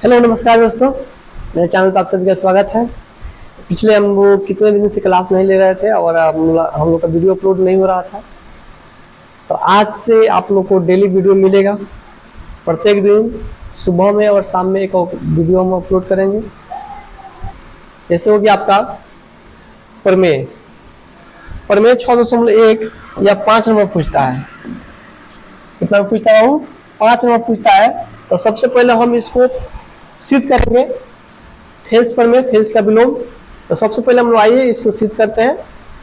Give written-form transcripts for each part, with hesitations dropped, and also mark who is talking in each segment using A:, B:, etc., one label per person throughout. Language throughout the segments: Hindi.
A: हेलो नमस्कार दोस्तों, मेरे चैनल पर आप सभी का स्वागत है। पिछले हम लोग कितने दिन से क्लास नहीं ले रहे थे और हम लोग का वीडियो अपलोड नहीं हो रहा था। तो आज से आप लोग को डेली वीडियो मिलेगा। प्रत्येक दिन सुबह में और शाम में एक वीडियो हम अपलोड करेंगे। जैसे हो गया आपका प्रमेय 6.1 या 5 नंबर पूछता है। कितना पूछता है? 5 नंबर पूछता है। तो सबसे पहले हम इसको सिद्ध करेंगे। थेल्स प्रमेय, थेल्स का विलोम। तो सबसे पहले हम लोग आइए इसको सिद्ध करते हैं।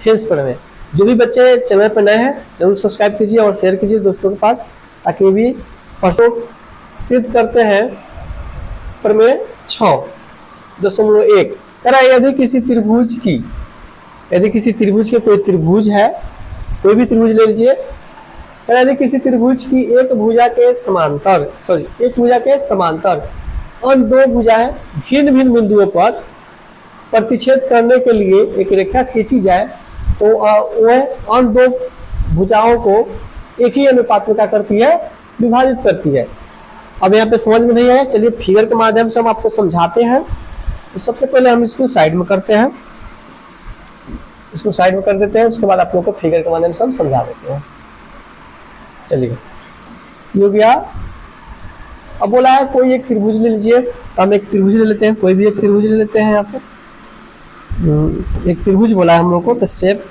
A: थेल्स प्रमेय। जो भी बच्चे चैनल पर नए हैं जरूर सब्सक्राइब कीजिए और शेयर कीजिए दोस्तों के पास, ताकि वो भी पढ़ो। सिद्ध करते हैं प्रमेय 6.1। यदि किसी त्रिभुज की, यदि किसी त्रिभुज के कोई त्रिभुज है, कोई भी त्रिभुज ले लीजिए। यदि किसी त्रिभुज की एक भुजा के समांतर और दो भुजाएं भिन्न भिन्न बिंदुओं पर प्रतिच्छेद करने के लिए एक रेखा खींची जाए, तो वह उन दो भुजाओं को एक ही अनुपात में क्या करती है? विभाजित करती है। अब यहाँ पे समझ में नहीं आया, चलिए फिगर के माध्यम से हम आपको समझाते हैं। तो सबसे पहले हम इसको साइड में करते हैं, इसको साइड में कर देते हैं। उसके बाद आप लोग को फिगर के माध्यम से हम समझा देते हैं। चलिए, ये हो गया। अब बोला है कोई एक त्रिभुज ले लीजिए। तो हम एक त्रिभुज ले लेते हैं, कोई भी एक त्रिभुज ले लेते हैं। यहाँ पे एक त्रिभुज बोला है हम लोग को, तो शेप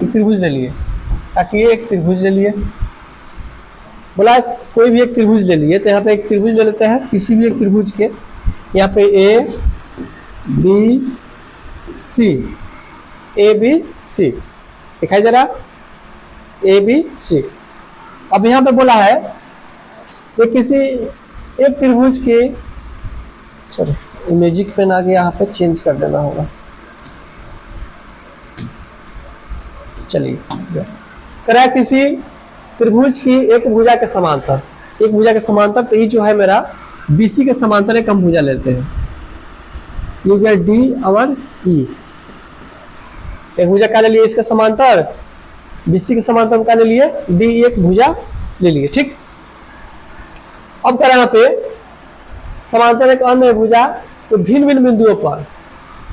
A: त्रिभुज ले लिए, ताकि ये एक त्रिभुज ले लिए। बोला है कोई भी एक त्रिभुज ले लिए, तो यहाँ पे एक त्रिभुज ले लेते हैं। किसी भी एक त्रिभुज के यहाँ पे ए बी सी दिखाई दे रहा, ए बी सी। अब यहाँ पे बोला है कि किसी एक त्रिभुज के, सॉरी मैजिक पेन आ गया, यहाँ पे चेंज कर देना होगा। चलिए, करा किसी त्रिभुज की एक भुजा के समांतर, एक भुजा के समांतर। तो ये जो है मेरा बीसी के समांतर एक हम भुजा लेते हैं। ये गया डी और ई। एक भुजा क्या ले लिए? इसके समांतर बीसी के समांतर क्या ले लिए? डी, एक भुजा ले लिए। ठीक। अब करें यहाँ पे समांतर एक अन्य भुजा, तो भिन्न भिन्न बिंदुओं पर,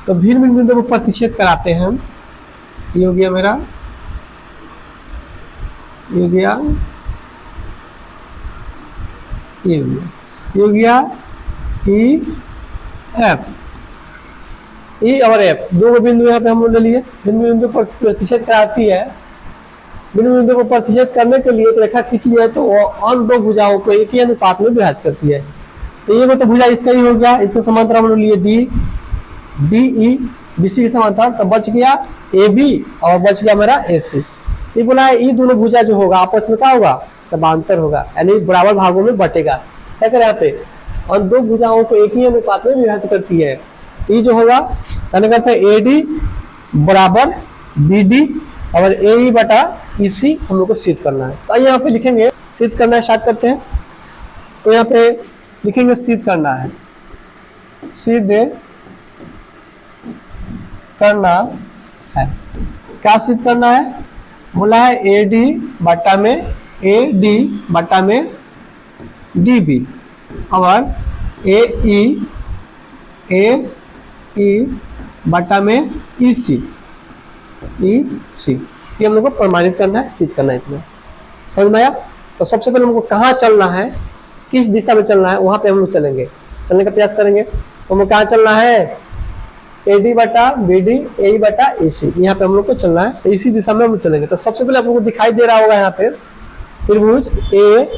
A: तो भिन्न भिन्न बिंदुओं पर प्रतिच्छेद कराते हैं हम। ये हो गया मेरा, ये हो गया, ये हो गया, ये हो गया ई एफ। ई और एफ दो बिंदु यहाँ पे हम लोग ले लिए। भिन्न बिंदु पर प्रतिच्छेद कराती है। भिन्न बिंदु पर प्रतिच्छेद करने के लिए एक रेखा खींची जाए, तो वो उन दो भुजाओं को एक ही अनुपात में विभाजित करती है। तो ये तो भुजा इसका ही हो गया। इसके समांतर हम लोग लिए डी ई, बीसी के समांतर। तो बच गया ए बी और बच गया मेरा ए सी। ये बोला है ये दोनों भुजा जो होगा आपस में क्या होगा? समांतर होगा, यानी बराबर भागों में बटेगा। क्या करें यहाँ पे? और दो भुजाओं को एक ही अनुपात में विभाजित करती है। ये जो होगा कहने का ए डी बराबर बी डी और ए ई बटा ई सी हम लोग को सिद्ध करना है। तो यहाँ पे लिखेंगे, सिद्ध करना स्टार्ट करते हैं। तो यहाँ पे लिखेंगे सिद्ध करना है, सिद्ध करना है। क्या सिद्ध करना है? बोला है ए डी बटा में डी बी और ए ई बटा में ई सी। ये हम लोग को प्रमाणित करना है, सिद्ध करना है। इतना समझ में आया? तो सबसे पहले हमको कहाँ चलना है, किस दिशा में चलना है, वहां पे हम लोग चलेंगे, चलने का प्रयास करेंगे। तो हमें कहाँ चलना है? ए डी बटा बी डी, ए बटा ए सी, यहाँ पे हम लोग को चलना है। तो इसी दिशा में हम चलेंगे। तो सबसे पहले आप लोग को दिखाई दे रहा होगा यहाँ पे त्रिभुज ए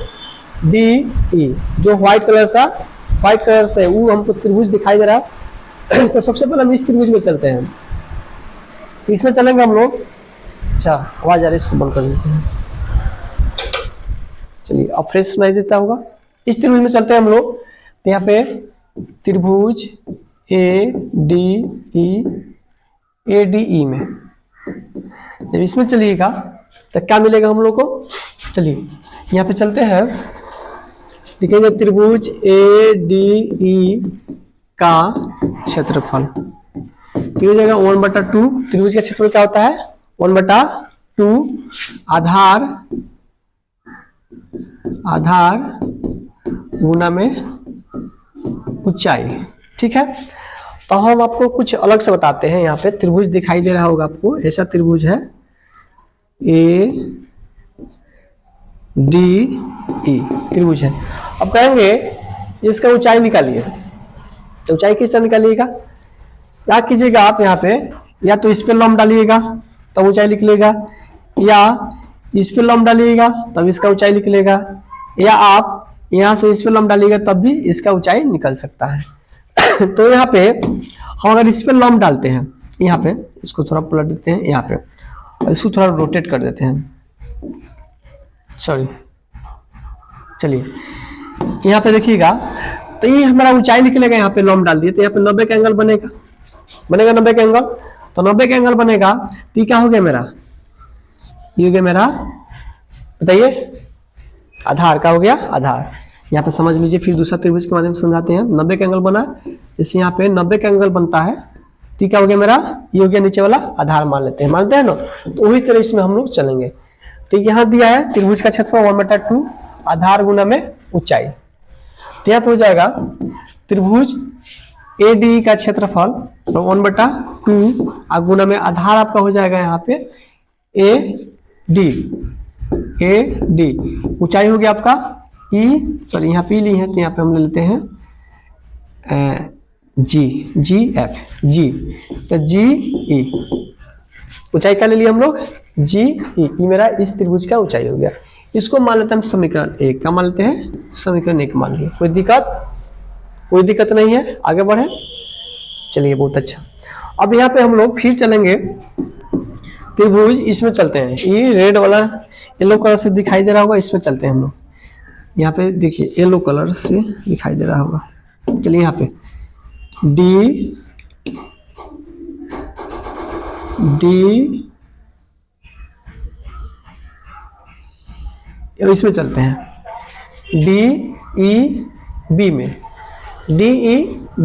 A: डी ई, जो व्हाइट कलर से वो हमको त्रिभुज दिखाई दे रहा है। तो सबसे पहले हम इस त्रिभुज में चलते हैं, इसमें चलेंगे हम लोग। अच्छा, आवाज आ रही है, इसको बंद कर देते हैं। चलिए, अब फ्रेश सुनाई देता होगा। इस त्रिभुज में चलते हैं हम लोग। तो यहाँ पे त्रिभुज ए डी ई में जब इसमें चलिएगा तो क्या मिलेगा हम लोग को? चलिए यहाँ पे चलते हैं, लिखेंगे त्रिभुज ए डी ई का क्षेत्रफल। तो हो जाएगा 1/2। त्रिभुज का क्षेत्रफल क्या होता है? 1/2 आधार गुना में ऊंचाई। ठीक है, तो हम आपको कुछ अलग से बताते हैं। यहाँ पे त्रिभुज दिखाई दे रहा होगा आपको, ऐसा त्रिभुज है ए डी ई त्रिभुज है। अब कहेंगे इसका ऊंचाई निकालिए, तो ऊंचाई किस तरह निकालिएगा? क्या कीजिएगा आप यहाँ पे, या तो इस पे लंब डालिएगा तब ऊंचाई निकलेगा, या इस पे लंब डालिएगा तब इसका ऊंचाई निकलेगा, या आप यहाँ से इस पे लंब डालिएगा तब भी इसका ऊंचाई निकल सकता है। तो यहाँ पे हम अगर इस पे लंब डालते हैं, यहाँ पे इसको थोड़ा पलट देते हैं यहाँ पे, और इसको थोड़ा रोटेट कर देते हैं, सॉरी, चलिए यहाँ पे देखिएगा, तो ये हमारा ऊंचाई निकलेगा। यहाँ पे लंब डाल दिए तो यहाँ पे 90 का एंगल बनेगा, 90 का एंगल। तो 90 का एंगल बनेगा तो ये क्या हो गया मेरा, ये हो गया मेरा, बताइए, आधार का हो गया, आधार। यहाँ पे समझ लीजिए, फिर दूसरा त्रिभुज के माध्यम से समझाते हैं। 90 का एंगल बना, जैसे यहाँ पे 90 का एंगल बनता है, तो क्या हो गया मेरा, ये हो गया नीचे वाला आधार, मान लेते हैं, मानते हैं ना। तो वही तरह इसमें हम लोग चलेंगे। तो यहाँ दिया है त्रिभुज का क्षेत्रफल 1/2 आधार गुना में ऊंचाई, तो यहाँ पे हो जाएगा त्रिभुज ADE का क्षेत्रफल 1/2 गुना में आधार आपका हो जाएगा यहाँ पे AD, ऊंचाई हो गया आपका E, सॉरी यहाँ पे ली है तो यहाँ पे हम ले लेते हैं GF, तो GE, ऊंचाई का ले लिया हम लोग GE, मेरा इस त्रिभुज का ऊंचाई हो गया। इसको मान लेते हैं हम समीकरण 1 का, मान लेते हैं समीकरण 1 मान लिया। कोई दिक्कत नहीं है, आगे बढ़े, चलिए बहुत अच्छा। अब यहाँ पे हम लोग फिर चलेंगे त्रिभुज, इसमें चलते हैं, ये रेड वाला येलो कलर से दिखाई दे रहा होगा, इसमें चलते हैं हम लोग। यहाँ पे देखिए येलो कलर से दिखाई दे रहा होगा, चलिए यहाँ पे डी इसमें चलते हैं DEB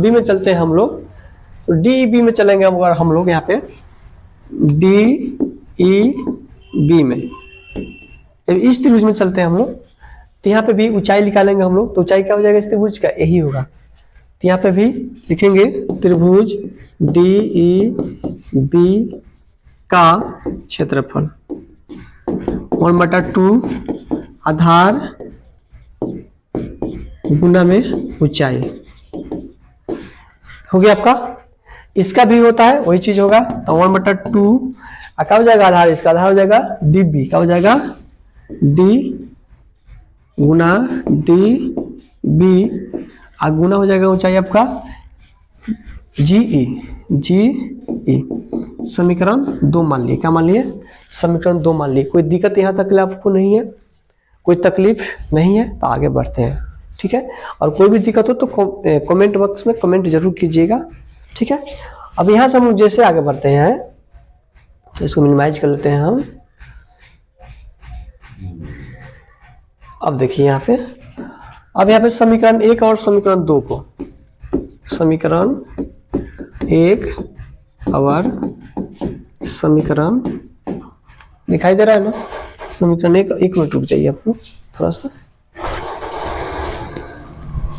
A: में चलते हैं हम लोग। तो DEB में चलेंगे अगर हम लोग यहाँ पे DEB में, जब इस त्रिभुज में चलते हैं हम लोग, तो यहाँ पे भी ऊंचाई निकालेंगे हम लोग। तो ऊंचाई क्या हो जाएगा इस त्रिभुज का, यही होगा। तो यहाँ पे भी लिखेंगे त्रिभुज DEB का क्षेत्रफल 1/2 आधार गुना में ऊंचाई हो गया आपका। इसका भी होता है वही चीज होगा, तो 1/2 क्या हो जाएगा आधार, इसका आधार हो जाएगा DB, क्या हो जाएगा D गुना DB, गुना हो जाएगा ऊंचाई आपका GE। समीकरण 2 मान लिए, क्या मान लिए, समीकरण 2 मान लिए। कोई दिक्कत यहाँ तक आपको नहीं है, कोई तकलीफ नहीं है, तो आगे बढ़ते हैं। ठीक है, और कोई भी दिक्कत हो तो कमेंट बॉक्स में कमेंट जरूर कीजिएगा। ठीक है, अब यहाँ से हम जैसे आगे बढ़ते हैं, तो इसको मिनिमाइज कर लेते हैं हम। अब देखिए यहाँ पे, अब यहाँ पे समीकरण 1 और समीकरण 2 को, समीकरण 1 और समीकरण दिखाई दे रहा है ना, समीकरण 1 मिनट रुक जाइए आपको थोड़ा सा,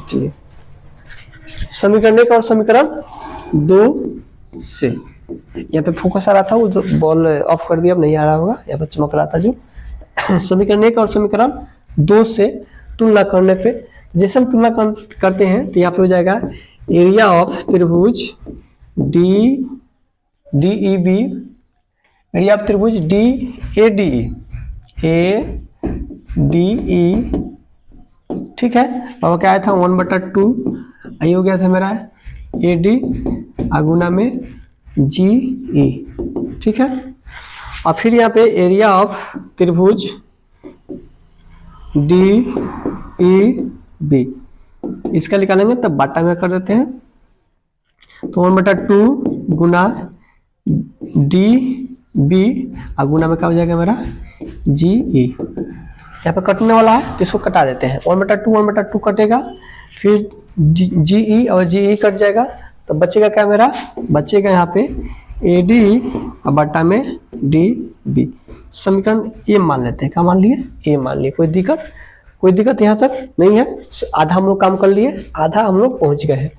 A: चलिए समीकरण 1 और समीकरण 2 से यहाँ पे फोकस आ रहा था, वो बॉल ऑफ कर दिया, अब नहीं आ रहा होगा, यहाँ पे चमक रहा था जो। समीकरण 1 और समीकरण 2 से तुलना करने पे, जैसे हम तुलना करते हैं तो यहाँ पे हो जाएगा एरिया ऑफ त्रिभुज DEB, एरिया ऑफ त्रिभुज ADE, ठीक है। और क्या आया था 1/2, ये हो गया था मेरा AD गुना में GE, ठीक है। और फिर यहाँ पे एरिया ऑफ त्रिभुज DEB, इसका निकालेंगे तब बाटा में कर देते हैं, तो 1/2 गुना DB गुना में क्या हो जाएगा मेरा GE। यहाँ पे कटने वाला है तो इसको कटा देते हैं, 1/2 कटेगा, फिर GE और GE कट जाएगा, तो बचेगा क्या मेरा, बचेगा यहाँ पे AD और बटा में DB। समीकरण A मान लेते हैं, क्या मान लिए, A मान लिए, कोई दिक्कत कोई दिक्कत यहाँ तक नहीं है। आधा हम लोग काम कर लिए, आधा हम लोग पहुंच गए हैं।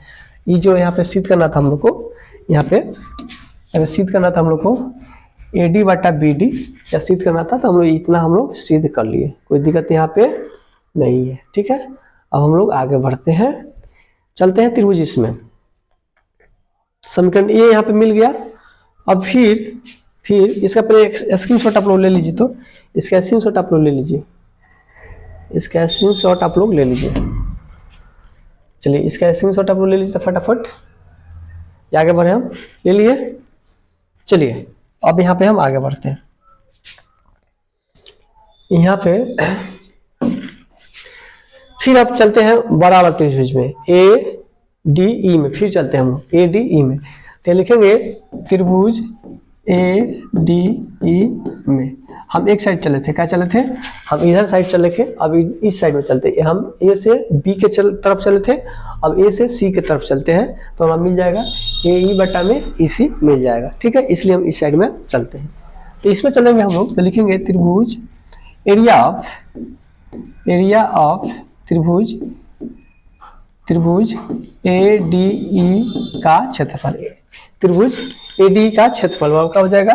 A: ये जो यहाँ पे सिद्ध करना था हम लोग को, यहाँ पे अगर सिद्ध करना था हम लोग को AD बटा BD या सिद्ध करना था, तो हम लोग इतना हम लोग सिद्ध कर लिए, कोई दिक्कत यहाँ पे नहीं है। ठीक है, अब हम लोग आगे बढ़ते हैं, चलते हैं त्रिभुज इसमें। समीकरण ये यहाँ पे मिल गया। अब फिर इसका पहले स्क्रीनशॉट आप लोग ले लीजिए, तो इसका स्क्रीनशॉट आप लोग ले लीजिए, इसका स्क्रीनशॉट आप लोग ले लीजिए। चलिए इसका स्क्रीनशॉट आप लोग ले लीजिए फटाफट, आगे बढ़े हम, ले लिए। चलिए अब यहाँ पे हम आगे बढ़ते हैं। यहाँ पे फिर अब चलते हैं बड़ा वाला त्रिभुज में ADE में, फिर चलते हैं हम ADE में, तो लिखेंगे त्रिभुज ADE में। हम एक साइड चले थे, क्या चले थे, हम इधर साइड चले थे, अब इस साइड में चलते हैं। हम A से B के तरफ चले थे, अब A से C के तरफ चलते हैं, तो हमें मिल जाएगा AE बटा में EC मिल जाएगा। ठीक है, इसलिए हम इस साइड में चलते हैं। तो इसमें चलेंगे हम लोग, तो लिखेंगे त्रिभुज एरिया ऑफ त्रिभुज ADE का क्षेत्रफल, त्रिभुज ADE का क्षेत्रफल वो क्या हो जाएगा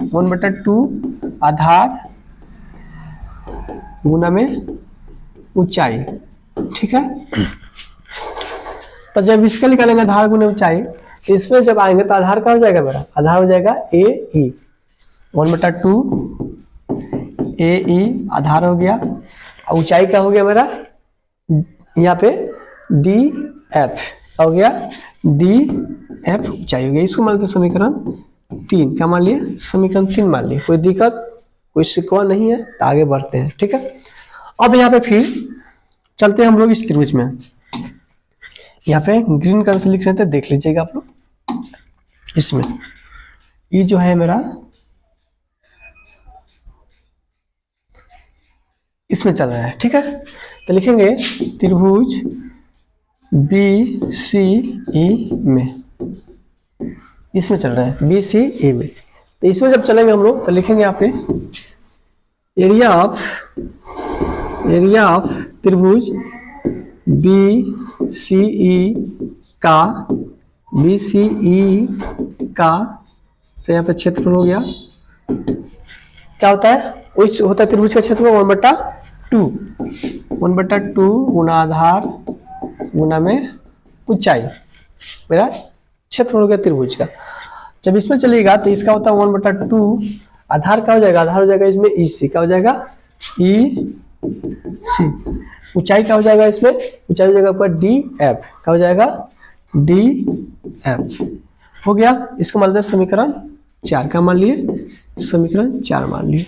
A: 1/2 आधार गुना में ऊंचाई। ठीक है, तो जब इसका निकालेंगे आधार गुना ऊंचाई, तो इसमें जब आएंगे तो आधार क्या हो जाएगा मेरा, आधार हो जाएगा AE 1/2 AE आधार हो गया, और ऊंचाई क्या हो गया मेरा, यहाँ पे DF हो गया, DF ऊंचाई हो गया। इसको मान लेते समीकरण 3, क्या मान लिए, समीकरण 3 मान लिए। कोई दिक्कत, कोई शिकवा नहीं है, तो आगे बढ़ते हैं। ठीक है, अब यहाँ पे फिर चलते हैं हम लोग इस त्रिभुज में। यहाँ पे ग्रीन कलर से लिख रहे थे, देख लीजिएगा आप लोग। इसमें ये जो है मेरा, इसमें चल रहा है। ठीक है, तो लिखेंगे त्रिभुज BCE में, इसमें चल रहा है BCE में। तो इसमें जब चलेंगे हम लोग, तो लिखेंगे यहाँ पे एरिया ऑफ त्रिभुज BCE का, तो यहाँ पे क्षेत्रफल हो गया, क्या होता है, होता है त्रिभुज का क्षेत्रफल 1/2 गुना आधार गुना में ऊंचाई, मेरा क्षेत्रफल हो गया त्रिभुज का। जब इसमें चलेगा तो इसका होता है 1/2, आधार क्या हो जाएगा, आधार हो जाएगा इसमें EC, क्या हो जाएगा EC। ऊंचाई क्या हो जाएगा इसमें, ऊंचाई हो जाएगा ऊपर DF, क्या हो जाएगा DF हो गया। इसको मान लेते हैं समीकरण 4, क्या मान लिए, समीकरण 4 मान लिए।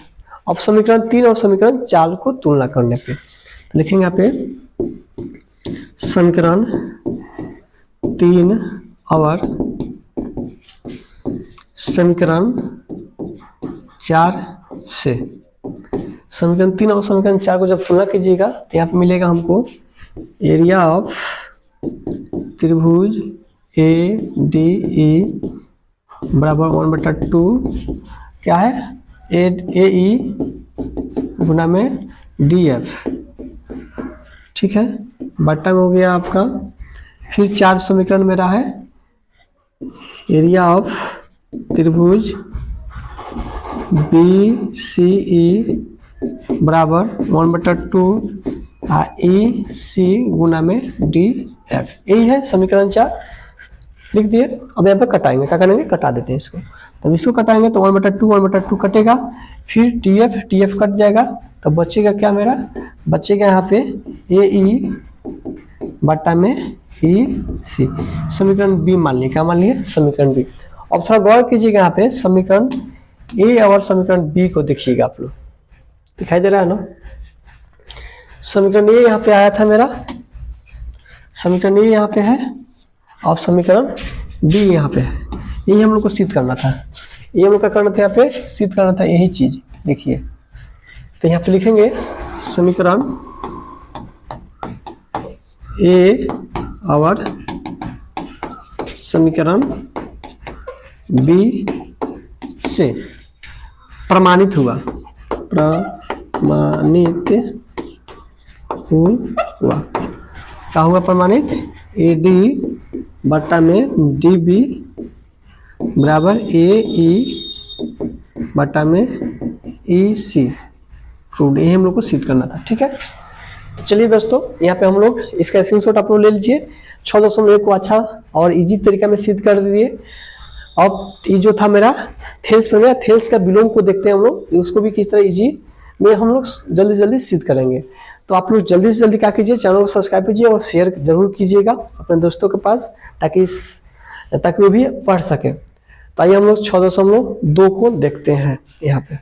A: अब समीकरण 3 और समीकरण 4 को तुलना करने पे लिखेंगे यहाँ पे समीकरण 3 और समीकरण 4 से, समीकरण 3 और समीकरण 4 को जब तुलना कीजिएगा तो यहाँ पे मिलेगा हमको एरिया ऑफ त्रिभुज ADE बराबर 1/2 क्या है AE गुना में DF। ठीक है, बट्टा में हो गया आपका। फिर 4 समीकरण मेरा है एरिया ऑफ त्रिभुज BCE बराबर 1/2 EC गुना में DF, यही है समीकरण 4, लिख दिए। अब यहाँ पे कटाएंगे, क्या करेंगे, कटा देते हैं इसको। तब इसको कटाएंगे तो 1/2 कटेगा, फिर TF कट जाएगा, तो बचेगा क्या मेरा, बचेगा यहाँ पे AE बटा में EC। समीकरण B मान लिया, क्या मान लिए, समीकरण B। अब थोड़ा गौर कीजिएगा यहाँ पे समीकरण A और समीकरण B को देखिएगा आप लोग, दिखाई दे रहा है ना। समीकरण A यहाँ पे आया था मेरा, समीकरण A यहाँ पे है और समीकरण B यहाँ पे है। यही हम लोग को सिद्ध करना था, ये हम लोग का करना था, यहाँ पे सिद्ध करना था यही चीज। देखिए तो यहाँ पे लिखेंगे समीकरण A और समीकरण B से प्रमाणित हुआ, प्रमाणित हुआ। क्या हुआ प्रमाणित? AD बट्टा में DB बराबर AE बट्टा में EC प्रूव्ड। ये हम लोग को सिद्ध करना था। ठीक है, तो चलिए दोस्तों, यहाँ पे हम लोग इसका स्क्रीनशॉट आप लोग ले लीजिए। 6.1 को अच्छा और इजी तरीका में सिद्ध कर दिए। अब ये जो था मेरा थेल्स पर, थेल्स का विलोम को देखते हैं हम लोग, उसको भी किस तरह इजी में हम लोग जल्दी जल्दी सिद्ध करेंगे। तो आप लोग जल्दी से जल्दी क्या कीजिए, चैनल को सब्सक्राइब कीजिए और शेयर जरूर कीजिएगा अपने दोस्तों के पास, ताकि वो भी पढ़ सके। तो आइए हम लोग 6.2 को देखते हैं यहाँ पे।